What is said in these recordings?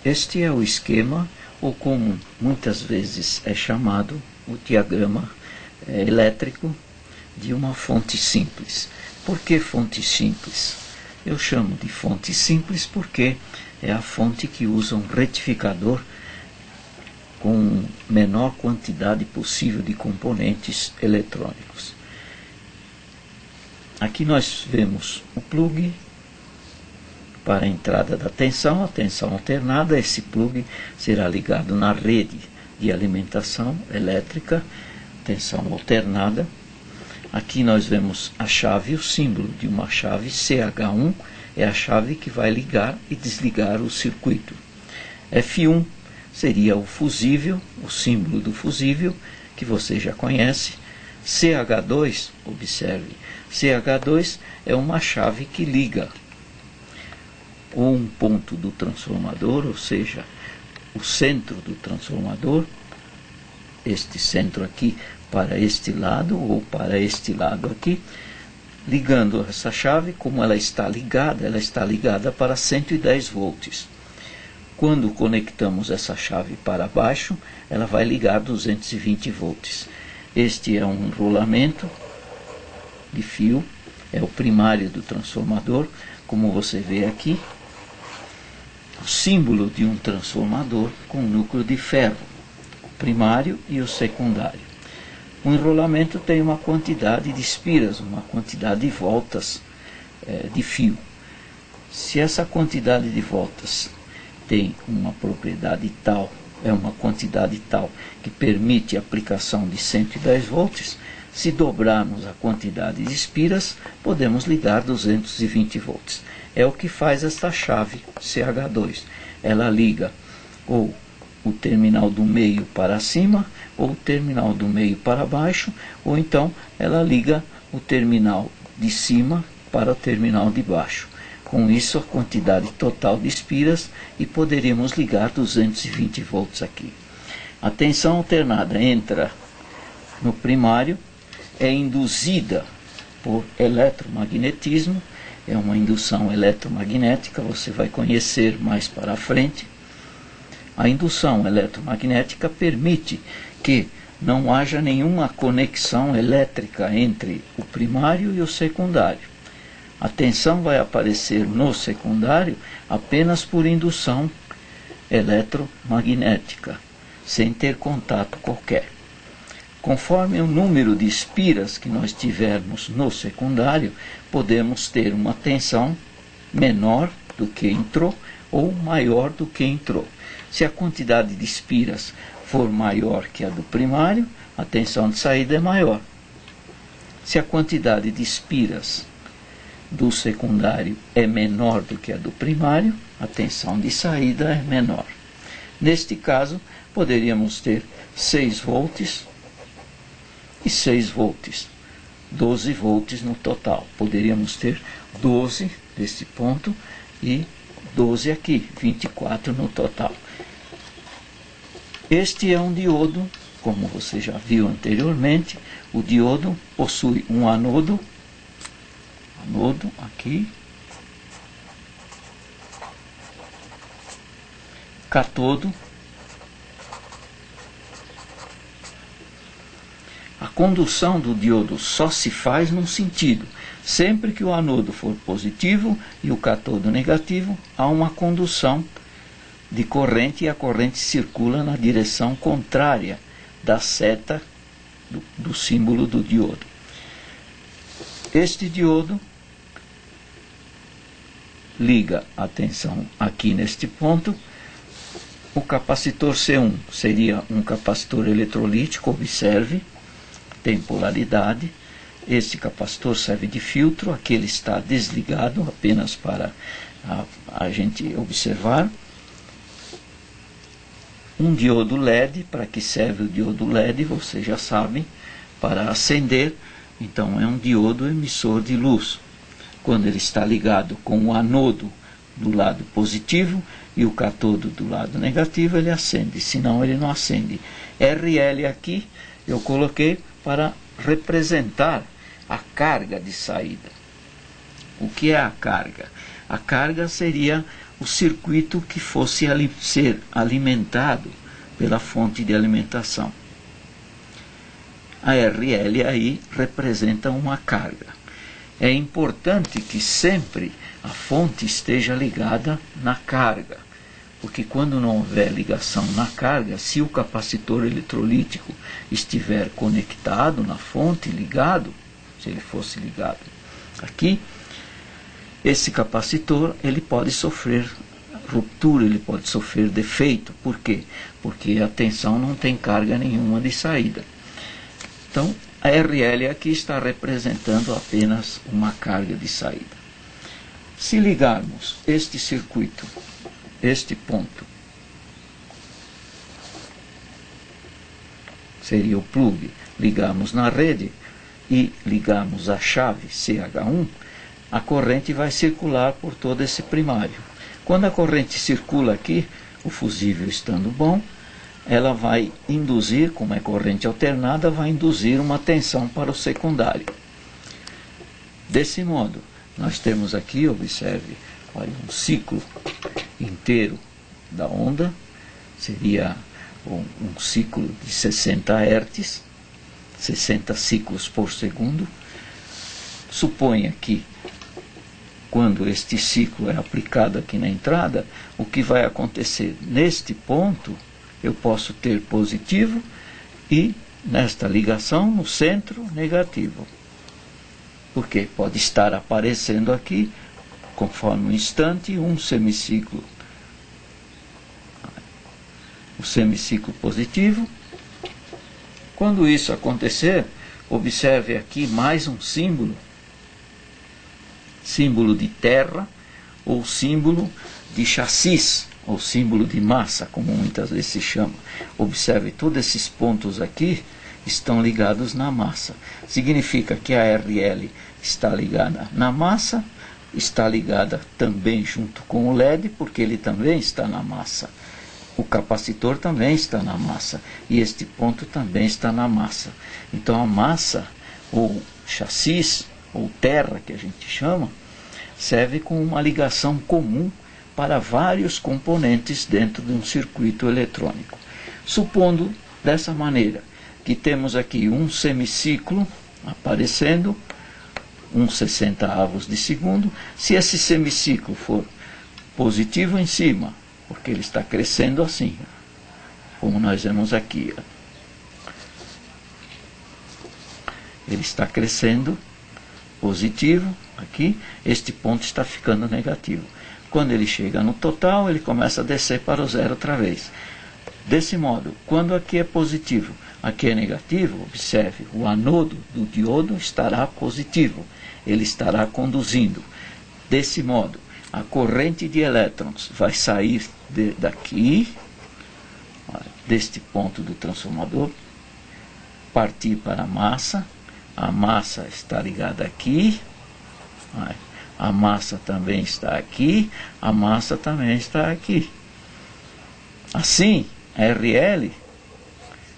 Este é o esquema, ou como muitas vezes é chamado, o diagrama elétrico de uma fonte simples. Por que fonte simples? Eu chamo de fonte simples porque é a fonte que usa um retificador com menor quantidade possível de componentes eletrônicos. Aqui nós vemos o plug para a entrada da tensão, a tensão alternada. Esse plug será ligado na rede de alimentação elétrica, tensão alternada. Aqui nós vemos a chave, o símbolo de uma chave CH1, é a chave que vai ligar e desligar o circuito. F1 seria o fusível, o símbolo do fusível, que você já conhece. CH2, observe, CH2 é uma chave que liga ou um ponto do transformador, ou seja, o centro do transformador, este centro aqui para este lado ou para este lado aqui, ligando essa chave. Como ela está ligada para 110 volts. Quando conectamos essa chave para baixo, ela vai ligar 220 volts. Este é um enrolamento de fio, é o primário do transformador, como você vê aqui, o símbolo de um transformador com núcleo de ferro, o primário e o secundário. O enrolamento tem uma quantidade de espiras, uma quantidade de voltas de fio. Se essa quantidade de voltas tem uma propriedade tal, é uma quantidade tal que permite a aplicação de 110 volts, se dobrarmos a quantidade de espiras, podemos ligar 220 volts. É o que faz esta chave CH2. Ela liga ou o terminal do meio para cima, ou o terminal do meio para baixo, ou então ela liga o terminal de cima para o terminal de baixo. Com isso, a quantidade total de espiras, e poderíamos ligar 220 volts aqui. A tensão alternada entra no primário, é induzida por eletromagnetismo, é uma indução eletromagnética, você vai conhecer mais para frente. A indução eletromagnética permite que não haja nenhuma conexão elétrica entre o primário e o secundário. A tensão vai aparecer no secundário apenas por indução eletromagnética, sem ter contato qualquer. Conforme o número de espiras que nós tivermos no secundário, podemos ter uma tensão menor do que entrou ou maior do que entrou. Se a quantidade de espiras for maior que a do primário, a tensão de saída é maior. Se a quantidade de espiras do secundário é menor do que a do primário, a tensão de saída é menor. Neste caso, poderíamos ter 6 volts e 6 volts, 12 volts no total. Poderíamos ter 12 neste ponto e 12 aqui, 24 no total. Este é um diodo, como você já viu anteriormente. O diodo possui um anodo aqui, catodo. A condução do diodo só se faz num sentido. Sempre que o anodo for positivo e o catodo negativo, há uma condução de corrente, e a corrente circula na direção contrária da seta do símbolo do diodo. Este diodo liga a tensão aqui neste ponto. O capacitor C1 seria um capacitor eletrolítico, observe, tem polaridade. Este capacitor serve de filtro, aqui ele está desligado apenas para a gente observar. Um diodo LED, para que serve o diodo LED, vocês já sabem, para acender. Então é um diodo emissor de luz. Quando ele está ligado com o anodo do lado positivo e o catodo do lado negativo, ele acende, senão ele não acende. RL aqui eu coloquei para representar a carga de saída. O que é a carga? A carga seria o circuito que fosse ser alimentado pela fonte de alimentação. A RL aí representa uma carga. É importante que sempre a fonte esteja ligada na carga, porque quando não houver ligação na carga, se o capacitor eletrolítico estiver conectado na fonte, ligado, se ele fosse ligado aqui, esse capacitor ele pode sofrer ruptura, ele pode sofrer defeito. Por quê? Porque a tensão não tem carga nenhuma de saída. Então, a RL aqui está representando apenas uma carga de saída. Se ligarmos este circuito, este ponto, seria o plug, ligarmos na rede e ligarmos a chave CH1, a corrente vai circular por todo esse primário. Quando a corrente circula aqui, o fusível estando bom, ela vai induzir, como é corrente alternada, vai induzir uma tensão para o secundário. Desse modo, nós temos aqui, observe, olha, um ciclo inteiro da onda, seria um ciclo de 60 Hz, 60 ciclos por segundo. Suponha que, quando este ciclo é aplicado aqui na entrada, o que vai acontecer? Neste ponto, eu posso ter positivo e, nesta ligação, no centro, negativo. Porque pode estar aparecendo aqui, conforme o instante, um semiciclo. O semiciclo positivo. Quando isso acontecer, observe aqui mais um símbolo. Símbolo de terra ou símbolo de chassis, ou símbolo de massa, como muitas vezes se chama. Observe, todos esses pontos aqui estão ligados na massa. Significa que a RL está ligada na massa, está ligada também junto com o LED, porque ele também está na massa. O capacitor também está na massa, e este ponto também está na massa. Então a massa, ou chassis, ou terra que a gente chama, serve como uma ligação comum para vários componentes dentro de um circuito eletrônico. Supondo dessa maneira que temos aqui um semiciclo aparecendo, uns 60avos de segundo. Se esse semiciclo for positivo em cima, porque ele está crescendo assim, como nós vemos aqui, ele está crescendo positivo aqui, este ponto está ficando negativo. Quando ele chega no total, ele começa a descer para o zero outra vez. Desse modo, quando aqui é positivo, aqui é negativo, observe, o anodo do diodo estará positivo, ele estará conduzindo. Desse modo, a corrente de elétrons vai sair daqui, deste ponto do transformador, partir para a massa está ligada aqui, a massa também está aqui, a massa também está aqui. Assim, a RL,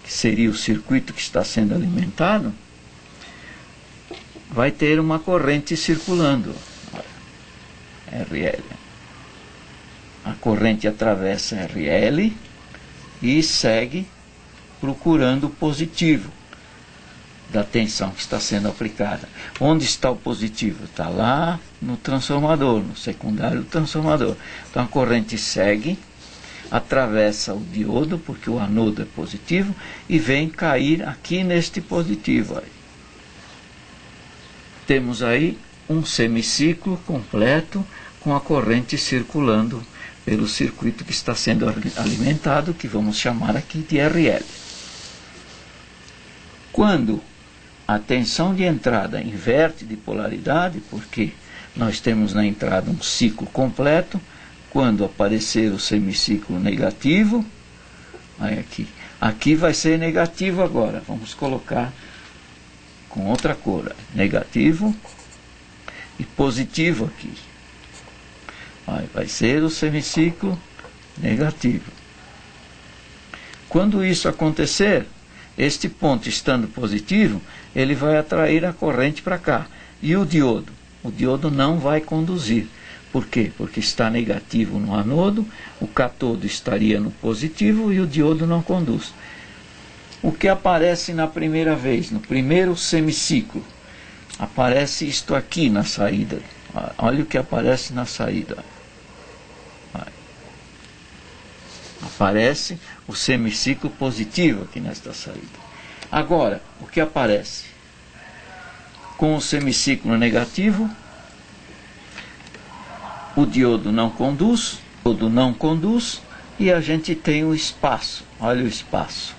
que seria o circuito que está sendo alimentado, vai ter uma corrente circulando. RL. A corrente atravessa RL e segue procurando o positivo da tensão que está sendo aplicada. Onde está o positivo? Está lá no transformador, no secundário do transformador. Então a corrente segue, atravessa o diodo, porque o anodo é positivo, e vem cair aqui neste positivo. Aí. Temos aí um semiciclo completo com a corrente circulando pelo circuito que está sendo alimentado, que vamos chamar aqui de RL. Quando a tensão de entrada inverte de polaridade, porque nós temos na entrada um ciclo completo, quando aparecer o semiciclo negativo, aí aqui vai ser negativo agora, vamos colocar com outra cor, negativo e positivo aqui. Aí vai ser o semiciclo negativo. Quando isso acontecer, este ponto estando positivo, ele vai atrair a corrente para cá. E o diodo? O diodo não vai conduzir, Por quê? Porque está negativo no anodo, o cátodo estaria no positivo e o diodo não conduz. O que aparece na primeira vez, no primeiro semiciclo? Aparece isto aqui na saída. Olha o que aparece na saída. Aparece o semiciclo positivo aqui nesta saída. Agora, o que aparece? Com o semiciclo negativo, o diodo não conduz, e a gente tem o espaço. Olha o espaço.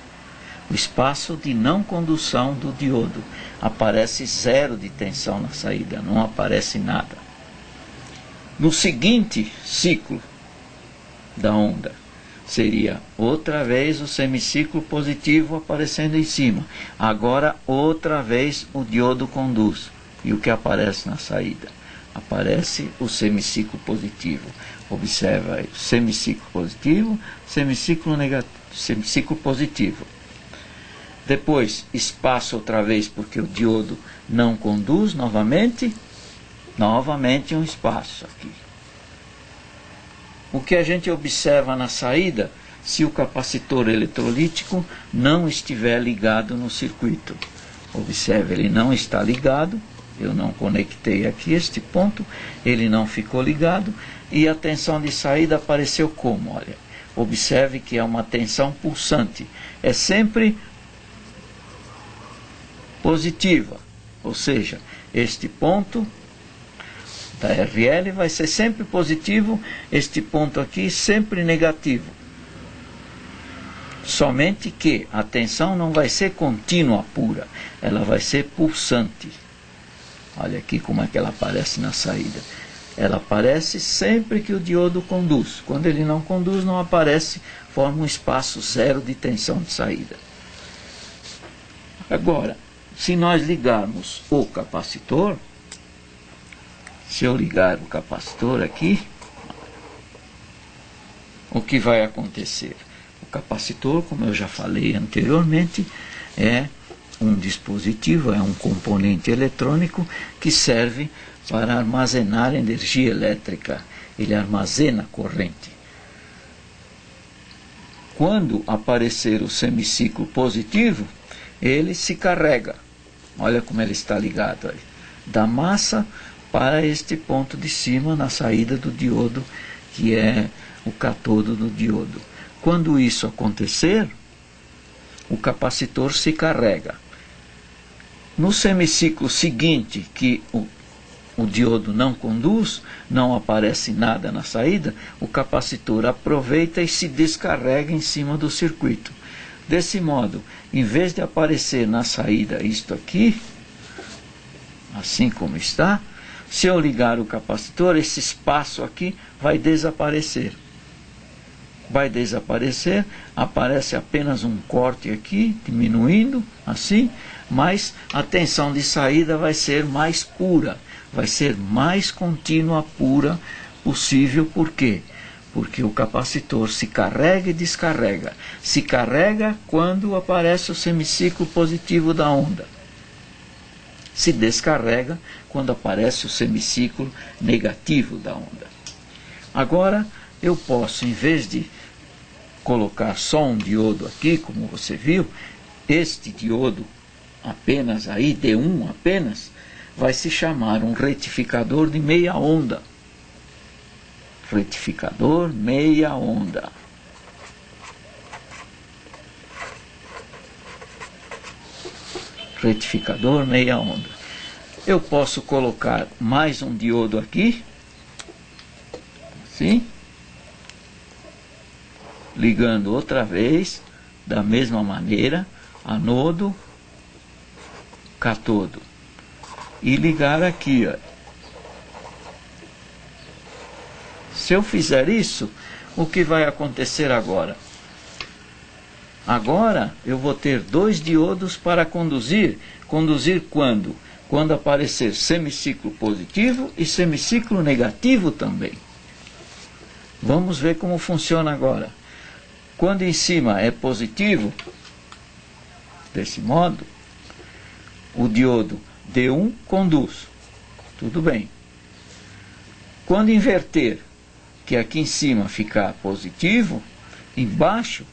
O espaço de não condução do diodo. Aparece zero de tensão na saída, não aparece nada. No seguinte ciclo da onda, seria outra vez o semiciclo positivo aparecendo em cima. Agora outra vez o diodo conduz. E o que aparece na saída? Aparece o semiciclo positivo. Observa aí, semiciclo positivo, semiciclo negativo, semiciclo positivo. Depois, espaço outra vez, porque o diodo não conduz novamente um espaço aqui. O que a gente observa na saída, se o capacitor eletrolítico não estiver ligado no circuito. Observe, ele não está ligado, eu não conectei aqui este ponto, ele não ficou ligado, e a tensão de saída apareceu como? Olha, observe que é uma tensão pulsante, é sempre positiva, ou seja, este ponto da RL vai ser sempre positivo, este ponto aqui sempre negativo. Somente que a tensão não vai ser contínua pura, ela vai ser pulsante. Olha aqui como é que ela aparece na saída. Ela aparece sempre que o diodo conduz. Quando ele não conduz, não aparece, forma um espaço zero de tensão de saída. Agora, se nós ligarmos o capacitor, se eu ligar o capacitor aqui, o que vai acontecer? O capacitor, como eu já falei anteriormente, é um dispositivo, é um componente eletrônico que serve para armazenar energia elétrica. Ele armazena corrente. Quando aparecer o semiciclo positivo, ele se carrega. Olha como ele está ligado aí. Da massa para este ponto de cima na saída do diodo, que é o cátodo do diodo. Quando isso acontecer, o capacitor se carrega. No semiciclo seguinte, que o diodo não conduz, não aparece nada na saída, o capacitor aproveita e se descarrega em cima do circuito. Desse modo, em vez de aparecer na saída isto aqui, assim como está, se eu ligar o capacitor, esse espaço aqui vai desaparecer. Vai desaparecer, aparece apenas um corte aqui, diminuindo, assim, mas a tensão de saída vai ser mais pura, vai ser mais contínua, pura possível. Por quê? Porque o capacitor se carrega e descarrega. Se carrega quando aparece o semiciclo positivo da onda. Se descarrega quando aparece o semiciclo negativo da onda. Agora, eu posso, em vez de colocar só um diodo aqui, como você viu, este diodo apenas aí, D1 apenas, vai se chamar um retificador de meia onda. Retificador meia onda. Retificador meia onda. Eu posso colocar mais um diodo aqui, assim, ligando outra vez, da mesma maneira, anodo, cátodo, e ligar aqui, ó. Se eu fizer isso, o que vai acontecer agora? Agora eu vou ter dois diodos para conduzir. Conduzir quando? Quando aparecer semiciclo positivo e semiciclo negativo também. Vamos ver como funciona agora. Quando em cima é positivo, desse modo, o diodo D1 conduz. Tudo bem. Quando inverter, que aqui em cima ficar positivo, embaixo,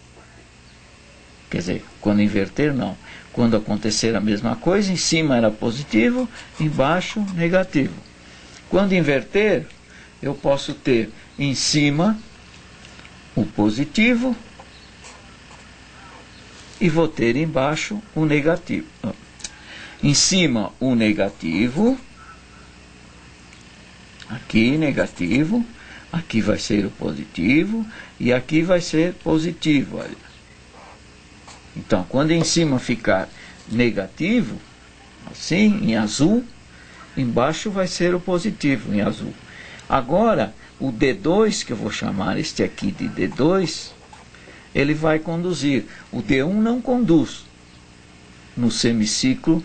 quer dizer, quando inverter não, quando acontecer a mesma coisa, em cima era positivo, embaixo negativo. Quando inverter, eu posso ter em cima o positivo e vou ter embaixo o negativo. Em cima o negativo, aqui negativo, aqui vai ser o positivo e aqui vai ser positivo, olha. Então, quando em cima ficar negativo, assim, em azul, embaixo vai ser o positivo, em azul. Agora, o D2, que eu vou chamar este aqui de D2, ele vai conduzir. O D1 não conduz no semiciclo,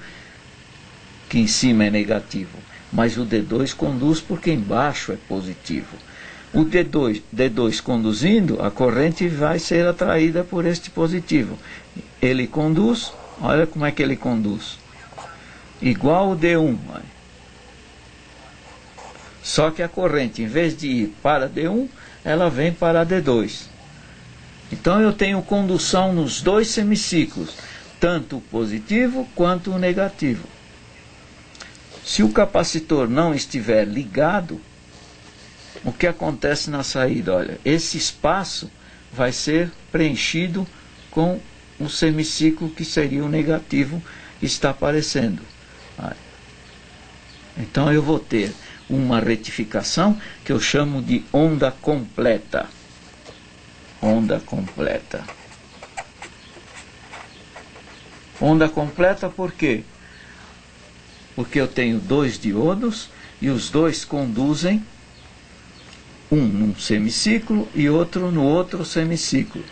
que em cima é negativo, mas o D2 conduz porque embaixo é positivo. O D2 conduzindo, a corrente vai ser atraída por este positivo. Ele conduz, olha como é que ele conduz. Igual o D1. Olha. Só que a corrente, em vez de ir para D1, ela vem para D2. Então eu tenho condução nos dois semiciclos, tanto o positivo quanto o negativo. Se o capacitor não estiver ligado, o que acontece na saída? Olha, esse espaço vai ser preenchido com o semiciclo que seria o negativo, está aparecendo. Então eu vou ter uma retificação que eu chamo de onda completa. Onda completa. Onda completa por quê? Porque eu tenho dois diodos e os dois conduzem, um num semiciclo e outro no outro semiciclo.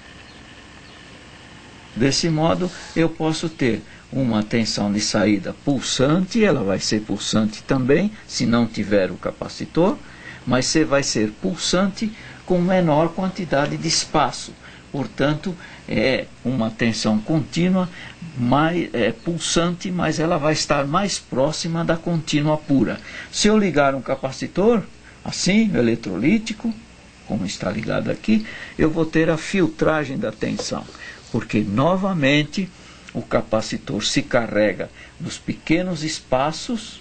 Desse modo, eu posso ter uma tensão de saída pulsante, ela vai ser pulsante também, se não tiver o capacitor, mas você vai ser pulsante com menor quantidade de espaço. Portanto, é uma tensão contínua, pulsante, mas ela vai estar mais próxima da contínua pura. Se eu ligar um capacitor, assim, eletrolítico, como está ligado aqui, eu vou ter a filtragem da tensão, porque novamente o capacitor se carrega nos pequenos espaços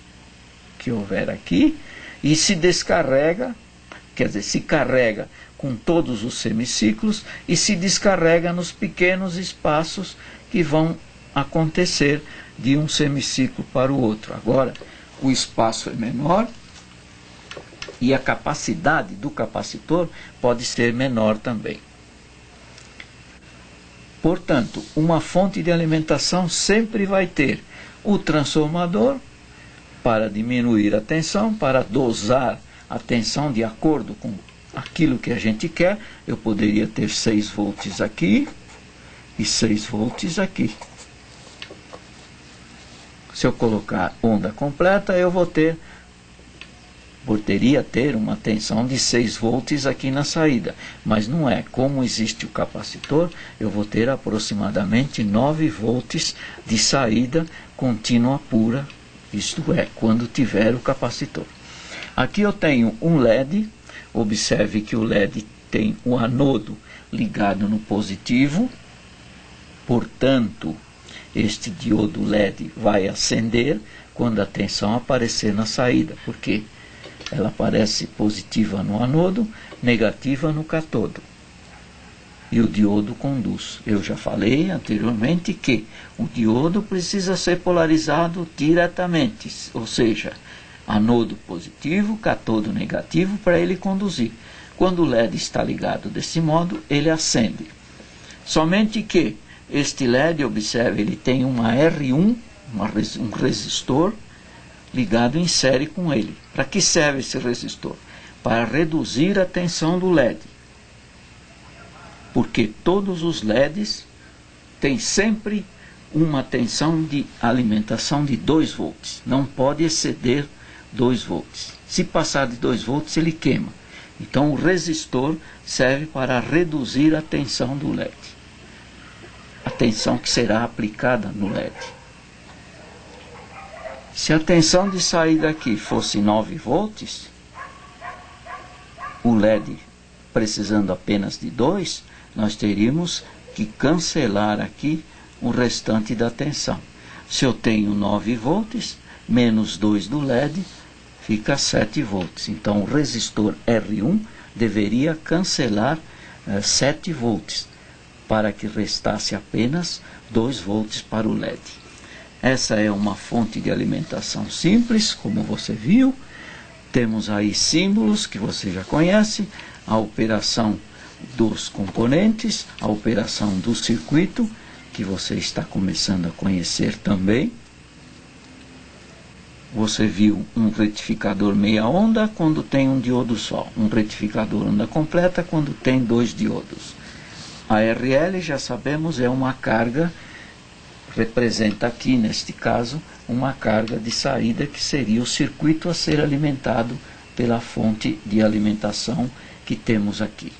que houver aqui e se descarrega, quer dizer, se carrega com todos os semiciclos e se descarrega nos pequenos espaços que vão acontecer de um semiciclo para o outro. Agora, o espaço é menor e a capacidade do capacitor pode ser menor também. Portanto, uma fonte de alimentação sempre vai ter o transformador para diminuir a tensão, para dosar a tensão de acordo com aquilo que a gente quer. Eu poderia ter 6 volts aqui e 6 volts aqui. Se eu colocar onda completa, eu poderia ter uma tensão de 6 volts aqui na saída, mas não é. Como existe o capacitor, eu vou ter aproximadamente 9 volts de saída contínua pura, isto é, quando tiver o capacitor. Aqui eu tenho um LED, observe que o LED tem o anodo ligado no positivo, portanto, este diodo LED vai acender quando a tensão aparecer na saída, porque ela aparece positiva no anodo, negativa no catodo. E o diodo conduz. Eu já falei anteriormente que o diodo precisa ser polarizado diretamente, ou seja, anodo positivo, catodo negativo, para ele conduzir. Quando o LED está ligado desse modo, ele acende. Somente que este LED, observe, ele tem uma R1, um resistor, ligado em série com ele. Para que serve esse resistor? Para reduzir a tensão do LED. Porque todos os LEDs têm sempre uma tensão de alimentação de 2 volts. Não pode exceder 2 volts. Se passar de 2 volts, ele queima. Então o resistor serve para reduzir a tensão do LED. A tensão que será aplicada no LED. Se a tensão de saída aqui fosse 9 volts, o LED precisando apenas de 2, nós teríamos que cancelar aqui o restante da tensão. Se eu tenho 9 volts, menos 2 do LED, fica 7 volts. Então o resistor R1 deveria cancelar 7 volts, para que restasse apenas 2 volts para o LED. Essa é uma fonte de alimentação simples, como você viu. Temos aí símbolos que você já conhece, a operação dos componentes, a operação do circuito, que você está começando a conhecer também. Você viu um retificador meia onda quando tem um diodo só, um retificador onda completa quando tem 2 diodos. A RL, já sabemos, é uma carga, representa aqui, neste caso, uma carga de saída que seria o circuito a ser alimentado pela fonte de alimentação que temos aqui.